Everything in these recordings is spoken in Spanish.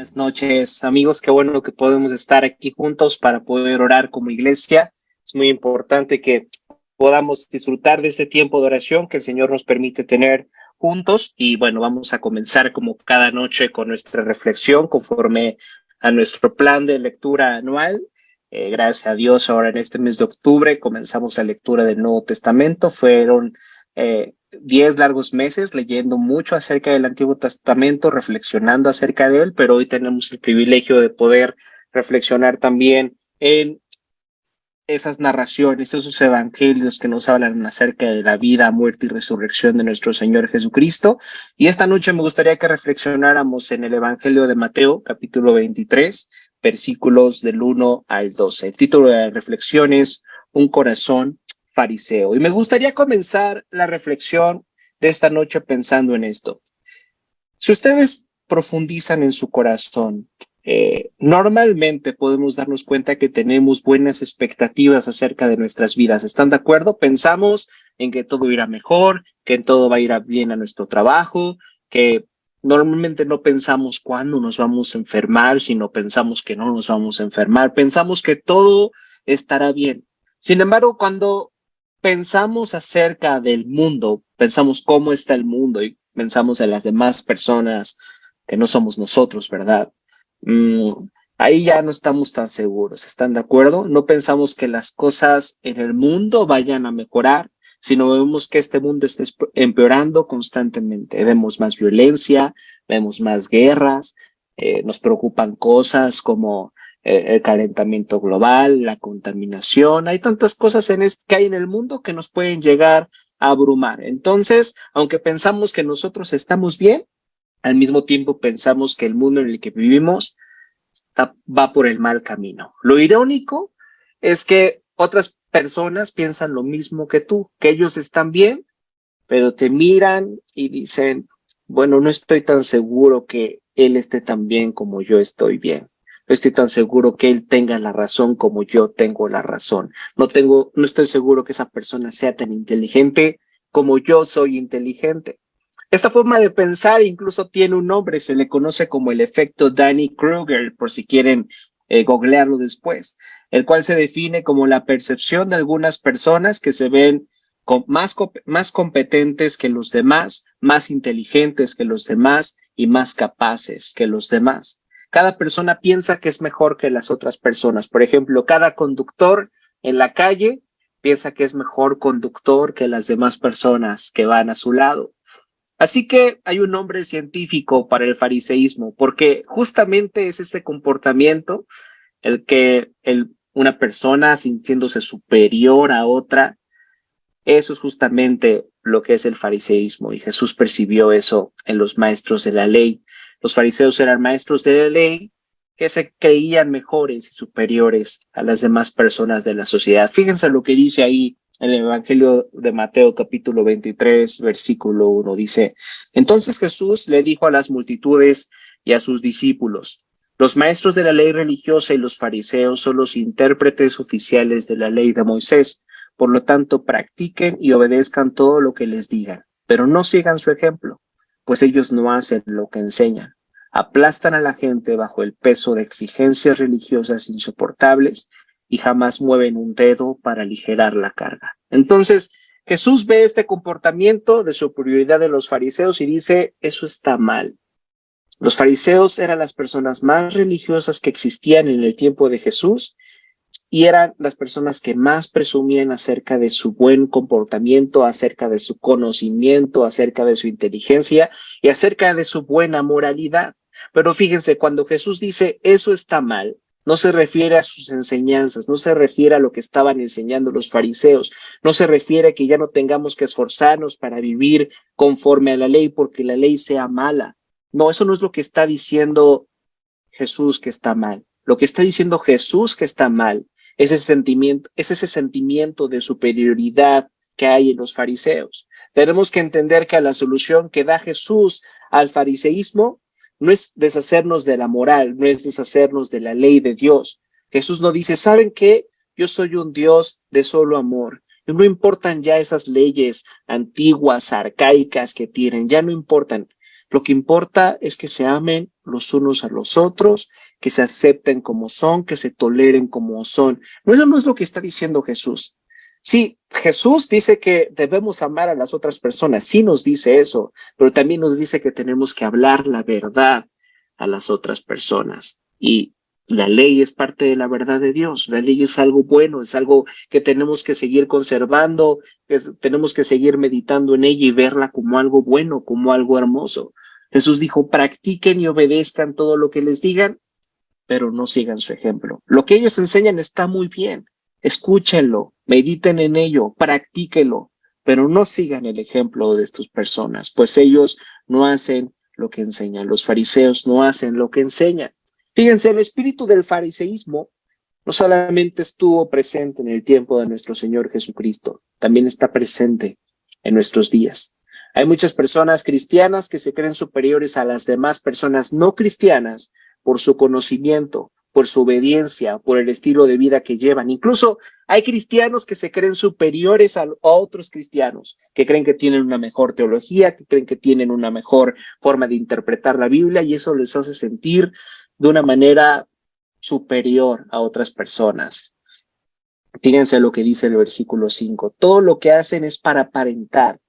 Buenas noches, amigos. Qué bueno que podemos estar aquí juntos para poder orar como iglesia. Es muy importante que podamos disfrutar de este tiempo de oración que el Señor nos permite tener juntos. Y bueno, vamos a comenzar como cada noche con nuestra reflexión conforme a nuestro plan de lectura anual. Gracias a Dios, ahora en este mes de octubre comenzamos la lectura del Nuevo Testamento. Fueron 10 largos meses leyendo mucho acerca del Antiguo Testamento, reflexionando acerca de él, pero hoy tenemos el privilegio de poder reflexionar también en esas narraciones, esos evangelios que nos hablan acerca de la vida, muerte y resurrección de nuestro Señor Jesucristo. Y esta noche me gustaría que reflexionáramos en el Evangelio de Mateo, capítulo 23, versículos del 1 al 12. El título de la reflexión es Un corazón fariseo. Y me gustaría comenzar la reflexión de esta noche pensando en esto. Si ustedes profundizan en su corazón, normalmente podemos darnos cuenta que tenemos buenas expectativas acerca de nuestras vidas. ¿Están de acuerdo? Pensamos en que todo irá mejor, que en todo va a ir bien a nuestro trabajo, que normalmente no pensamos cuándo nos vamos a enfermar, sino pensamos que no nos vamos a enfermar. Pensamos que todo estará bien. Sin embargo, cuando pensamos acerca del mundo, pensamos cómo está el mundo y pensamos en las demás personas que no somos nosotros, ¿verdad? Ahí ya no estamos tan seguros, ¿están de acuerdo? No pensamos que las cosas en el mundo vayan a mejorar, sino vemos que este mundo está empeorando constantemente. Vemos más violencia, vemos más guerras, nos preocupan cosas como el calentamiento global, la contaminación. Hay tantas cosas que hay en el mundo que nos pueden llegar a abrumar. Entonces, aunque pensamos que nosotros estamos bien, al mismo tiempo pensamos que el mundo en el que vivimos va por el mal camino. Lo irónico es que otras personas piensan lo mismo que tú, que ellos están bien, pero te miran y dicen, bueno, no estoy tan seguro que él esté tan bien como yo estoy bien. No estoy tan seguro que él tenga la razón como yo tengo la razón. No estoy seguro que esa persona sea tan inteligente como yo soy inteligente. Esta forma de pensar incluso tiene un nombre, se le conoce como el efecto Dunning-Kruger, por si quieren googlearlo después, el cual se define como la percepción de algunas personas que se ven más competentes que los demás, más inteligentes que los demás y más capaces que los demás. Cada persona piensa que es mejor que las otras personas. Por ejemplo, cada conductor en la calle piensa que es mejor conductor que las demás personas que van a su lado. Así que hay un nombre científico para el fariseísmo, porque justamente es este comportamiento el que una persona sintiéndose superior a otra, eso es justamente lo que es el fariseísmo, y Jesús percibió eso en los maestros de la ley. Los fariseos eran maestros de la ley que se creían mejores y superiores a las demás personas de la sociedad. Fíjense lo que dice ahí en el Evangelio de Mateo, capítulo 23, versículo 1, dice: Entonces Jesús le dijo a las multitudes y a sus discípulos: Los maestros de la ley religiosa y los fariseos son los intérpretes oficiales de la ley de Moisés. Por lo tanto, practiquen y obedezcan todo lo que les digan, pero no sigan su ejemplo, pues ellos no hacen lo que enseñan. Aplastan a la gente bajo el peso de exigencias religiosas insoportables y jamás mueven un dedo para aligerar la carga. Entonces, Jesús ve este comportamiento de superioridad de los fariseos y dice, eso está mal. Los fariseos eran las personas más religiosas que existían en el tiempo de Jesús y eran las personas que más presumían acerca de su buen comportamiento, acerca de su conocimiento, acerca de su inteligencia y acerca de su buena moralidad. Pero fíjense, cuando Jesús dice eso está mal, no se refiere a sus enseñanzas, no se refiere a lo que estaban enseñando los fariseos, no se refiere a que ya no tengamos que esforzarnos para vivir conforme a la ley porque la ley sea mala. No, eso no es lo que está diciendo Jesús que está mal. Lo que está diciendo Jesús que está mal es ese sentimiento de superioridad que hay en los fariseos. Tenemos que entender que la solución que da Jesús al fariseísmo no es deshacernos de la moral, no es deshacernos de la ley de Dios. Jesús no dice, ¿saben qué? Yo soy un Dios de solo amor. No importan ya esas leyes antiguas, arcaicas que tienen, ya no importan. Lo que importa es que se amen los unos a los otros, que se acepten como son, que se toleren como son. No, eso no es lo que está diciendo Jesús. Sí, Jesús dice que debemos amar a las otras personas, sí nos dice eso, pero también nos dice que tenemos que hablar la verdad a las otras personas. Y la ley es parte de la verdad de Dios. La ley es algo bueno, es algo que tenemos que seguir conservando, tenemos que seguir meditando en ella y verla como algo bueno, como algo hermoso. Jesús dijo, practiquen y obedezcan todo lo que les digan, pero no sigan su ejemplo. Lo que ellos enseñan está muy bien. Escúchenlo, mediten en ello, practíquenlo, pero no sigan el ejemplo de estas personas, pues ellos no hacen lo que enseñan. Los fariseos no hacen lo que enseñan. Fíjense, el espíritu del fariseísmo no solamente estuvo presente en el tiempo de nuestro Señor Jesucristo, también está presente en nuestros días. Hay muchas personas cristianas que se creen superiores a las demás personas no cristianas por su conocimiento, por su obediencia, por el estilo de vida que llevan. Incluso hay cristianos que se creen superiores a otros cristianos, que creen que tienen una mejor teología, que creen que tienen una mejor forma de interpretar la Biblia, y eso les hace sentir de una manera superior a otras personas. Fíjense lo que dice el versículo 5. Todo lo que hacen es para aparentar.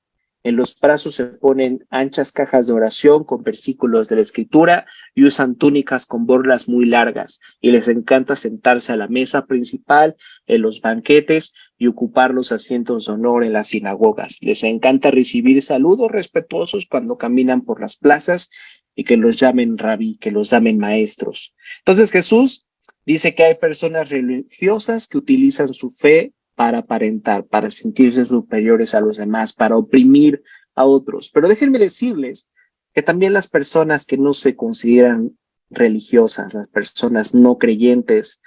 En los brazos se ponen anchas cajas de oración con versículos de la Escritura y usan túnicas con borlas muy largas. Y les encanta sentarse a la mesa principal en los banquetes y ocupar los asientos de honor en las sinagogas. Les encanta recibir saludos respetuosos cuando caminan por las plazas y que los llamen rabí, que los llamen maestros. Entonces Jesús dice que hay personas religiosas que utilizan su fe para aparentar, para sentirse superiores a los demás, para oprimir a otros. Pero déjenme decirles que también las personas que no se consideran religiosas, las personas no creyentes,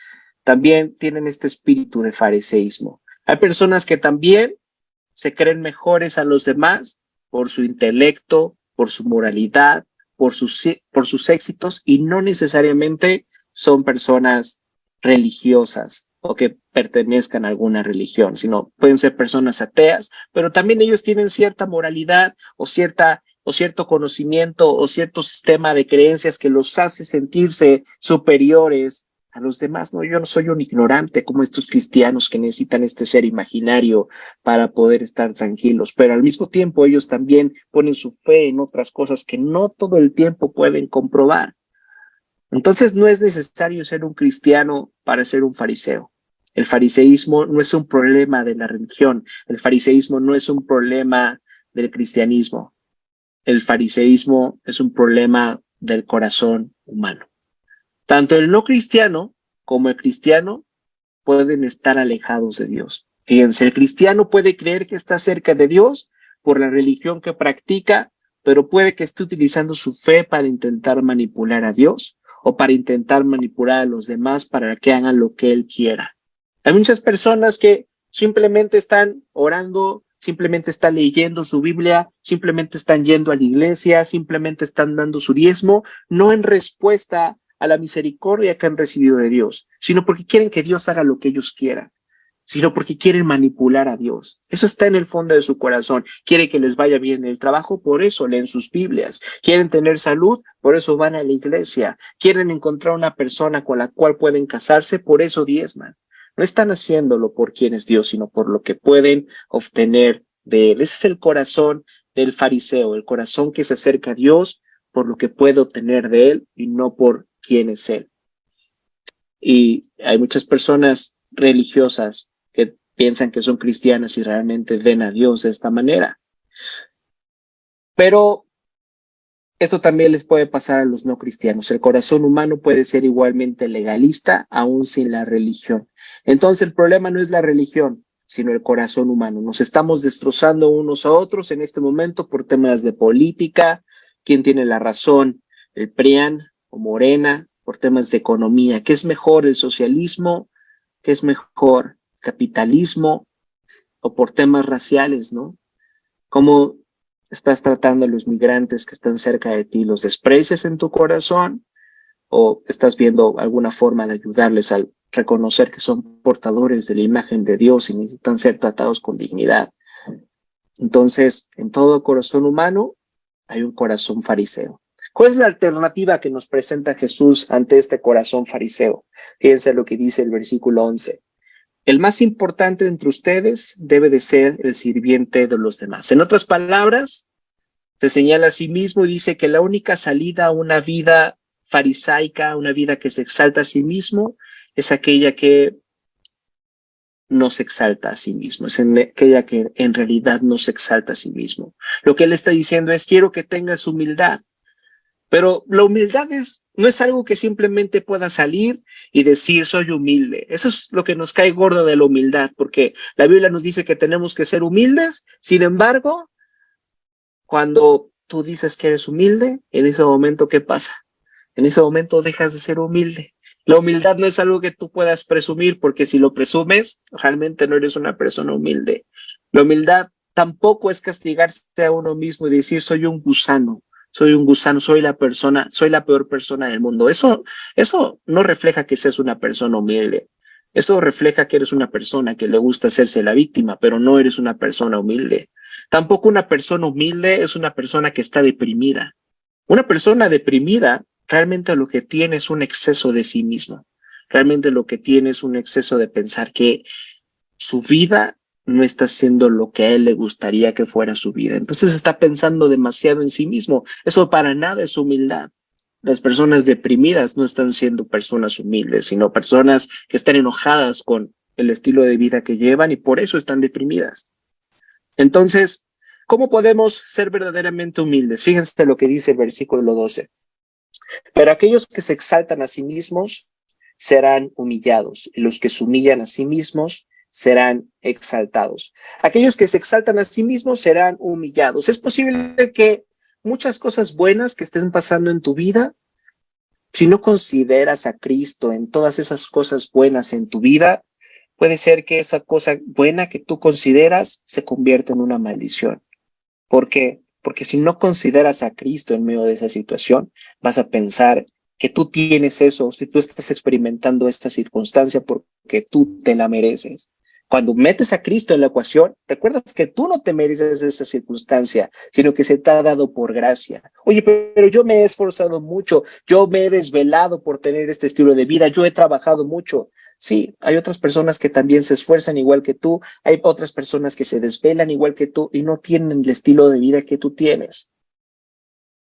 también tienen este espíritu de fariseísmo. Hay personas que también se creen mejores a los demás por su intelecto, por su moralidad, por sus éxitos, y no necesariamente son personas religiosas o que pertenezcan a alguna religión, sino pueden ser personas ateas, pero también ellos tienen cierta moralidad o cierto conocimiento o cierto sistema de creencias que los hace sentirse superiores a los demás. No, yo no soy un ignorante como estos cristianos que necesitan este ser imaginario para poder estar tranquilos, pero al mismo tiempo ellos también ponen su fe en otras cosas que no todo el tiempo pueden comprobar. Entonces no es necesario ser un cristiano para ser un fariseo. El fariseísmo no es un problema de la religión. El fariseísmo no es un problema del cristianismo. El fariseísmo es un problema del corazón humano. Tanto el no cristiano como el cristiano pueden estar alejados de Dios. Fíjense, el cristiano puede creer que está cerca de Dios por la religión que practica, pero puede que esté utilizando su fe para intentar manipular a Dios o para intentar manipular a los demás para que hagan lo que Él quiera. Hay muchas personas que simplemente están orando, simplemente están leyendo su Biblia, simplemente están yendo a la iglesia, simplemente están dando su diezmo, no en respuesta a la misericordia que han recibido de Dios, sino porque quieren que Dios haga lo que ellos quieran, sino porque quieren manipular a Dios. Eso está en el fondo de su corazón. Quieren que les vaya bien en el trabajo, por eso leen sus Biblias. Quieren tener salud, por eso van a la iglesia. Quieren encontrar una persona con la cual pueden casarse, por eso diezman. No están haciéndolo por quién es Dios, sino por lo que pueden obtener de Él. Ese es el corazón del fariseo, el corazón que se acerca a Dios por lo que puede obtener de Él y no por quién es Él. Y hay muchas personas religiosas que piensan que son cristianas y realmente ven a Dios de esta manera. Pero esto también les puede pasar a los no cristianos. El corazón humano puede ser igualmente legalista, aún sin la religión. Entonces el problema no es la religión, sino el corazón humano. Nos estamos destrozando unos a otros en este momento por temas de política, quién tiene la razón, el PRIAN o Morena, por temas de economía. ¿Qué es mejor, el socialismo? ¿Qué es mejor, capitalismo? O por temas raciales, ¿no? ¿Cómo estás tratando a los migrantes que están cerca de ti? ¿Los desprecias en tu corazón? ¿O estás viendo alguna forma de ayudarles a reconocer que son portadores de la imagen de Dios y necesitan ser tratados con dignidad? Entonces, en todo corazón humano hay un corazón fariseo. ¿Cuál es la alternativa que nos presenta Jesús ante este corazón fariseo? Fíjense lo que dice el versículo 11. El más importante entre ustedes debe de ser el sirviente de los demás. En otras palabras, se señala a sí mismo y dice que la única salida a una vida farisaica, una vida que se exalta a sí mismo, es aquella que no se exalta a sí mismo, es aquella que en realidad no se exalta a sí mismo. Lo que él está diciendo es, quiero que tengas humildad, pero la humildad no es algo que simplemente pueda salir y decir, soy humilde. Eso es lo que nos cae gordo de la humildad, porque la Biblia nos dice que tenemos que ser humildes, sin embargo, cuando tú dices que eres humilde, en ese momento, ¿qué pasa? En ese momento dejas de ser humilde. La humildad no es algo que tú puedas presumir, porque si lo presumes, realmente no eres una persona humilde. La humildad tampoco es castigarse a uno mismo y decir, soy un gusano, soy la peor persona del mundo. Eso no refleja que seas una persona humilde. Eso refleja que eres una persona que le gusta hacerse la víctima, pero no eres una persona humilde. Tampoco una persona humilde es una persona que está deprimida. Una persona deprimida realmente lo que tiene es un exceso de sí mismo. Realmente lo que tiene es un exceso de pensar que su vida no está siendo lo que a él le gustaría que fuera su vida. Entonces está pensando demasiado en sí mismo. Eso para nada es humildad. Las personas deprimidas no están siendo personas humildes, sino personas que están enojadas con el estilo de vida que llevan y por eso están deprimidas. Entonces, ¿cómo podemos ser verdaderamente humildes? Fíjense lo que dice el versículo 12. Pero aquellos que se exaltan a sí mismos serán humillados, y los que se humillan a sí mismos serán exaltados. Aquellos que se exaltan a sí mismos serán humillados. Es posible que muchas cosas buenas que estén pasando en tu vida, si no consideras a Cristo en todas esas cosas buenas en tu vida, puede ser que esa cosa buena que tú consideras se convierta en una maldición. ¿Por qué? Porque si no consideras a Cristo en medio de esa situación, vas a pensar que tú tienes eso, si tú estás experimentando esta circunstancia porque tú te la mereces. Cuando metes a Cristo en la ecuación, recuerdas que tú no te mereces esa circunstancia, sino que se te ha dado por gracia. Oye, pero yo me he esforzado mucho, yo me he desvelado por tener este estilo de vida, yo he trabajado mucho. Sí, hay otras personas que también se esfuerzan igual que tú, hay otras personas que se desvelan igual que tú y no tienen el estilo de vida que tú tienes.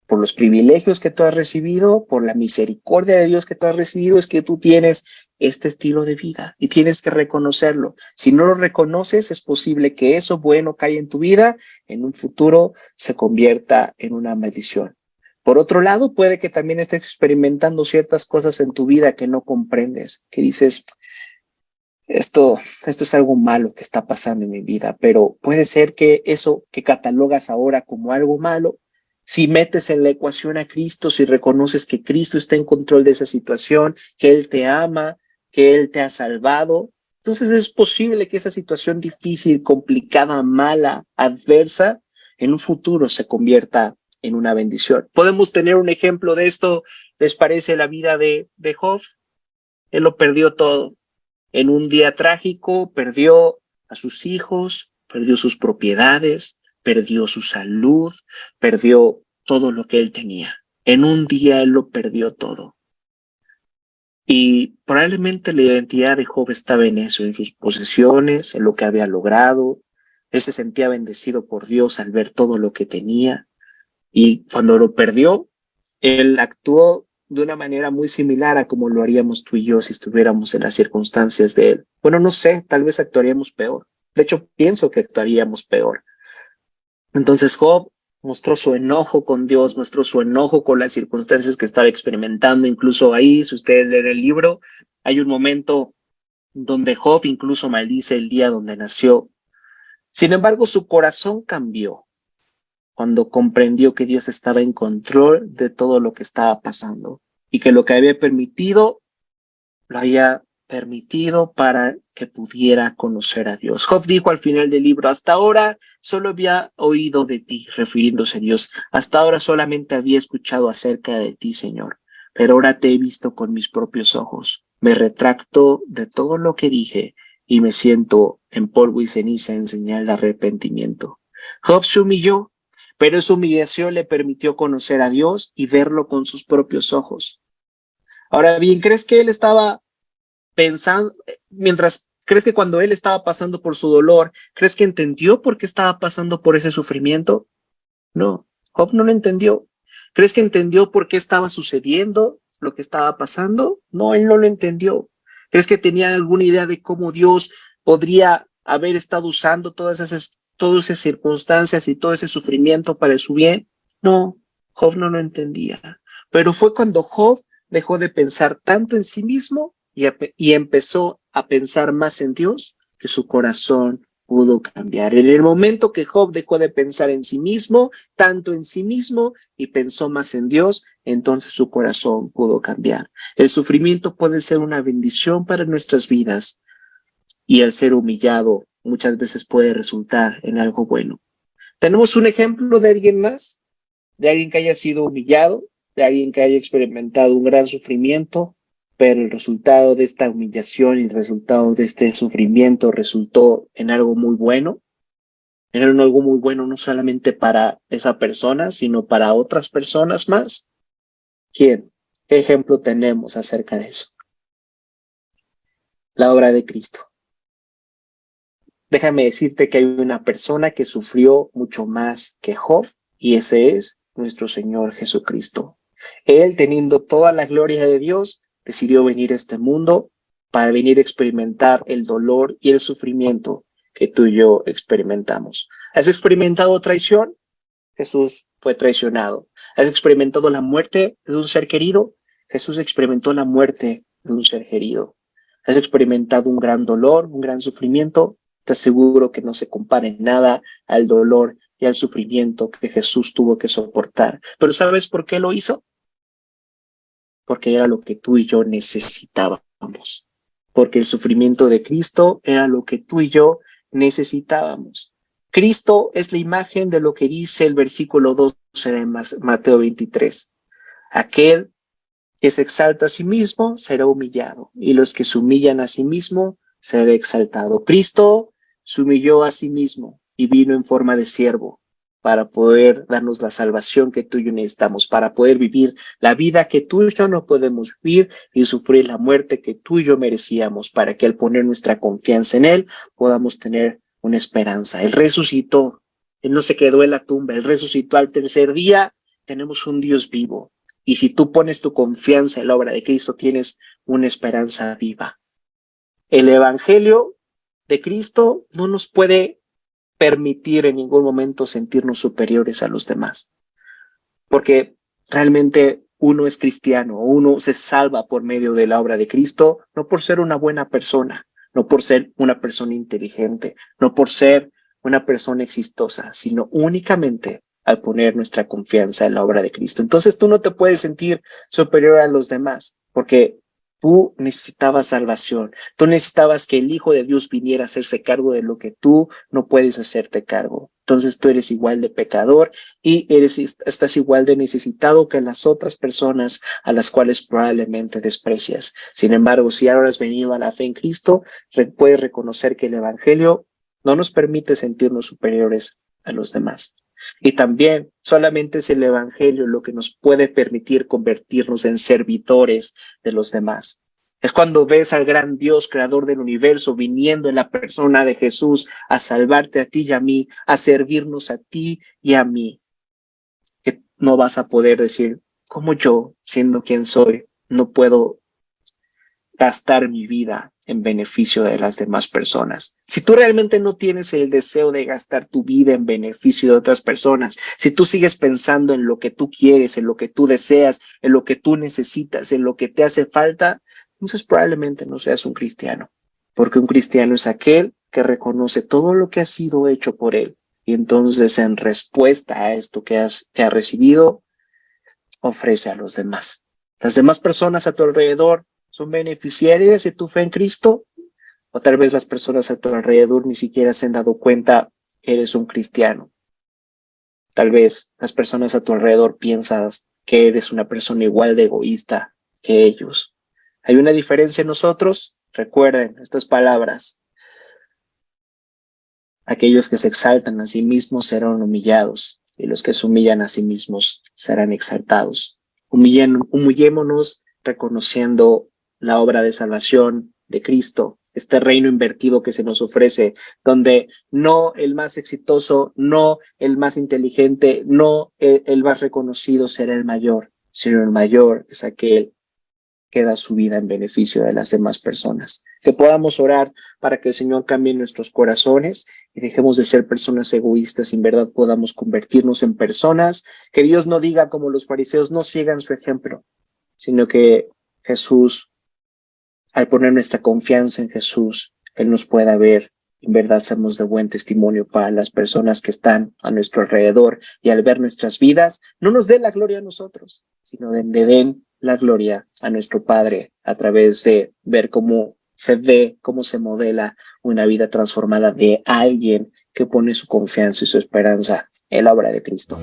Por los privilegios que tú has recibido, por la misericordia de Dios que tú has recibido, es que tú tienes este estilo de vida y tienes que reconocerlo. Si no lo reconoces, es posible que eso bueno que hay en tu vida, en un futuro se convierta en una maldición. Por otro lado, puede que también estés experimentando ciertas cosas en tu vida que no comprendes, que dices, esto es algo malo que está pasando en mi vida, pero puede ser que eso que catalogas ahora como algo malo, si metes en la ecuación a Cristo, si reconoces que Cristo está en control de esa situación, que Él te ama, que Él te ha salvado, entonces es posible que esa situación difícil, complicada, mala, adversa, en un futuro se convierta en una bendición. Podemos tener un ejemplo de esto, ¿les parece la vida de Job? Él lo perdió todo. En un día trágico perdió a sus hijos, perdió sus propiedades, perdió su salud, perdió todo lo que él tenía. En un día él lo perdió todo. Y probablemente la identidad de Job estaba en eso, en sus posesiones, en lo que había logrado. Él se sentía bendecido por Dios al ver todo lo que tenía. Y cuando lo perdió, él actuó de una manera muy similar a como lo haríamos tú y yo si estuviéramos en las circunstancias de él. Bueno, no sé, tal vez actuaríamos peor. De hecho, pienso que actuaríamos peor. Entonces Job mostró su enojo con Dios, mostró su enojo con las circunstancias que estaba experimentando. Incluso ahí, si ustedes leen el libro, hay un momento donde Job incluso maldice el día donde nació. Sin embargo, su corazón cambió cuando comprendió que Dios estaba en control de todo lo que estaba pasando y que lo que había permitido, lo había permitido para que pudiera conocer a Dios. Job dijo al final del libro, hasta ahora solo había oído de ti, refiriéndose a Dios. Hasta ahora solamente había escuchado acerca de ti, Señor, pero ahora te he visto con mis propios ojos. Me retracto de todo lo que dije y me siento en polvo y ceniza en señal de arrepentimiento. Job se humilló, pero esa humillación le permitió conocer a Dios y verlo con sus propios ojos. Ahora bien, ¿crees que él estaba pensando, crees que cuando él estaba pasando por su dolor, crees que entendió por qué estaba pasando por ese sufrimiento? No, Job no lo entendió. ¿Crees que entendió por qué estaba sucediendo lo que estaba pasando? No, él no lo entendió. ¿Crees que tenía alguna idea de cómo Dios podría haber estado usando todas esas circunstancias y todo ese sufrimiento para su bien? No, Job no lo entendía. Pero fue cuando Job dejó de pensar tanto en sí mismo y empezó a pensar más en Dios que su corazón pudo cambiar. En el momento que Job dejó de pensar en sí mismo, tanto en sí mismo, y pensó más en Dios, entonces su corazón pudo cambiar. El sufrimiento puede ser una bendición para nuestras vidas y el ser humillado muchas veces puede resultar en algo bueno. ¿Tenemos un ejemplo de alguien más? De alguien que haya sido humillado, de alguien que haya experimentado un gran sufrimiento, pero el resultado de esta humillación y el resultado de este sufrimiento resultó en algo muy bueno, en algo muy bueno no solamente para esa persona, sino para otras personas más. ¿Quién? ¿Qué ejemplo tenemos acerca de eso? La obra de Cristo. Déjame decirte que hay una persona que sufrió mucho más que Job, y ese es nuestro Señor Jesucristo. Él, teniendo toda la gloria de Dios, decidió venir a este mundo para venir a experimentar el dolor y el sufrimiento que tú y yo experimentamos. ¿Has experimentado traición? Jesús fue traicionado. ¿Has experimentado la muerte de un ser querido? Jesús experimentó la muerte de un ser querido. ¿Has experimentado un gran dolor, un gran sufrimiento? Te aseguro que no se compara en nada al dolor y al sufrimiento que Jesús tuvo que soportar. ¿Pero sabes por qué lo hizo? Porque era lo que tú y yo necesitábamos. Porque el sufrimiento de Cristo era lo que tú y yo necesitábamos. Cristo es la imagen de lo que dice el versículo 12 de Mateo 23. Aquel que se exalta a sí mismo será humillado, y los que se humillan a sí mismo será exaltado. Cristo se humilló a sí mismo y vino en forma de siervo para poder darnos la salvación que tú y yo necesitamos, para poder vivir la vida que tú y yo no podemos vivir y sufrir la muerte que tú y yo merecíamos, para que al poner nuestra confianza en Él podamos tener una esperanza. Él resucitó, Él no se quedó en la tumba, Él resucitó al tercer día. Tenemos un Dios vivo. Y si tú pones tu confianza en la obra de Cristo, tienes una esperanza viva. El Evangelio de Cristo no nos puede permitir en ningún momento sentirnos superiores a los demás. Porque realmente uno es cristiano, uno se salva por medio de la obra de Cristo, no por ser una buena persona, no por ser una persona inteligente, no por ser una persona exitosa, sino únicamente al poner nuestra confianza en la obra de Cristo. Entonces tú no te puedes sentir superior a los demás, porque tú necesitabas salvación. Tú necesitabas que el Hijo de Dios viniera a hacerse cargo de lo que tú no puedes hacerte cargo. Entonces tú eres igual de pecador y estás igual de necesitado que las otras personas a las cuales probablemente desprecias. Sin embargo, si ahora has venido a la fe en Cristo, puedes reconocer que el Evangelio no nos permite sentirnos superiores a los demás. Y también solamente es el Evangelio lo que nos puede permitir convertirnos en servidores de los demás. Es cuando ves al gran Dios, creador del universo, viniendo en la persona de Jesús a salvarte a ti y a mí, a servirnos a ti y a mí, que no vas a poder decir, ¿cómo yo, siendo quien soy, no puedo gastar mi vida en beneficio de las demás personas? Si tú realmente no tienes el deseo de gastar tu vida en beneficio de otras personas, si tú sigues pensando en lo que tú quieres, en lo que tú deseas, en lo que tú necesitas, en lo que te hace falta, entonces probablemente no seas un cristiano, porque un cristiano es aquel que reconoce todo lo que ha sido hecho por él y entonces en respuesta a esto que ha recibido, ofrece a los demás. Las demás personas a tu alrededor son beneficiarias de tu fe en Cristo, o tal vez las personas a tu alrededor ni siquiera se han dado cuenta que eres un cristiano. Tal vez las personas a tu alrededor piensan que eres una persona igual de egoísta que ellos. ¿Hay una diferencia en nosotros? Recuerden estas palabras. Aquellos que se exaltan a sí mismos serán humillados, y los que se humillan a sí mismos serán exaltados. Humillémonos reconociendo la obra de salvación de Cristo, este reino invertido que se nos ofrece, donde no el más exitoso, no el más inteligente, no el más reconocido será el mayor, sino el mayor es aquel que da su vida en beneficio de las demás personas. Que podamos orar para que el Señor cambie nuestros corazones y dejemos de ser personas egoístas y en verdad podamos convertirnos en personas que Dios no diga como los fariseos, no sigan su ejemplo, sino que Jesús, al poner nuestra confianza en Jesús, Él nos pueda ver. En verdad somos de buen testimonio para las personas que están a nuestro alrededor y al ver nuestras vidas, no nos den la gloria a nosotros, sino le den la gloria a nuestro Padre a través de ver cómo se ve, cómo se modela una vida transformada de alguien que pone su confianza y su esperanza en la obra de Cristo.